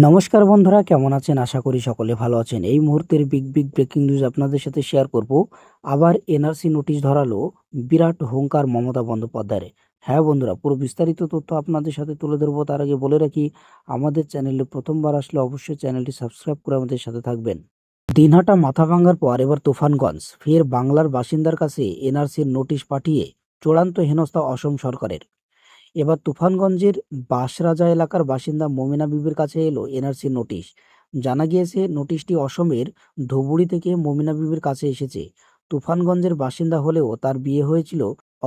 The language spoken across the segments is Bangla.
নমস্কার বন্ধুরা, কেমন আছেন? আশা করি সকলে ভালো আছেন। এই মুহূর্তের বিগ ব্রেকিং নিউজ আপনাদের সাথে শেয়ার করব। আবার এনআরসি নোটিশ ধরালো বিরাট হুঙ্কার মমতা বন্দ্যোপাধ্যায়ের। হ্যাঁ বন্ধুরা, পুরো বিস্তারিত তথ্য আপনাদের সাথে তুলে ধরবো। তার আগে বলে রাখি, আমাদের চ্যানেলে প্রথমবার আসলে অবশ্যই চ্যানেলটি সাবস্ক্রাইব করে আমাদের সাথে থাকবেন। দিনহাটা মাথা ভাঙার পর এবার তুফানগঞ্জ ফের বাংলার বাসিন্দার কাছে এনআরসির নোটিশ পাঠিয়ে চূড়ান্ত হেনস্থা অসম সরকারের। এবার তুফানগঞ্জের বাঁশরাজা এলাকার বাসিন্দা মমিনা বিবির কাছে এলো এনআরসি নোটিশ। জানা গিয়েছে, নোটিশটি অসমের ধুবুরি থেকে মমিনা বিবির কাছে এসেছে। তুফানগঞ্জের বাসিন্দা হলেও তার বিয়ে হয়েছিল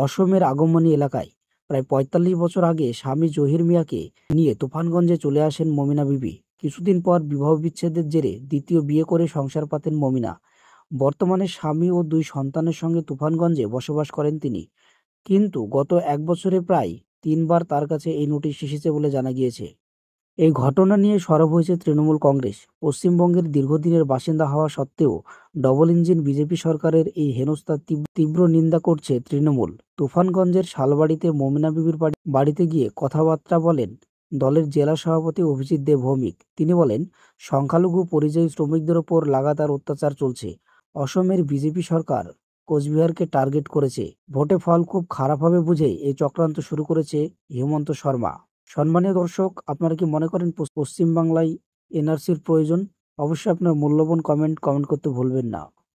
অসমের আগমনী এলাকায়। প্রায় ৪৫ বছর আগে স্বামী জহির মিয়াকে নিয়ে তুফানগঞ্জে চলে আসেন মমিনা বিবি। কিছুদিন পর বিবাহ বিচ্ছেদের জেরে দ্বিতীয় বিয়ে করে সংসার পাতেন মমিনা। বর্তমানে স্বামী ও ২ সন্তানের সঙ্গে তুফানগঞ্জে বসবাস করেন তিনি। কিন্তু গত ১ বছরে প্রায় ৩ বার তার কাছে এই নোটিশ এসেছে বলে জানা গিয়েছে। এই ঘটনা নিয়ে সরব হয়েছে তৃণমূল কংগ্রেস। পশ্চিমবঙ্গের দীর্ঘদিনের বাসিন্দা হওয়া সত্ত্বেও ডবল ইঞ্জিন বিজেপি সরকারের এই হেনস্থার তীব্র নিন্দা করছে তৃণমূল। তুফানগঞ্জের শালবাড়িতে মমিনা বিবির বাড়িতে গিয়ে কথাবার্তা বলেন দলের জেলা সভাপতি অভিজিৎ দেব ভৌমিক। তিনি বলেন, সংখ্যালঘু পরিযায়ী শ্রমিকদের ওপর লাগাতার অত্যাচার চলছে। অসমের বিজেপি সরকার কোচবিহারকে টার্গেট করেছে। ভোটে ফল খুব খারাপ হবে বুঝেই এই চক্রান্ত শুরু করেছে হেমন্ত শর্মা। সম্মানীয় দর্শক, আপনারা কি মনে করেন পশ্চিমবাংলায় এনআরসির প্রয়োজন? অবশ্যই আপনার মূল্যবান কমেন্ট করতে ভুলবেন না।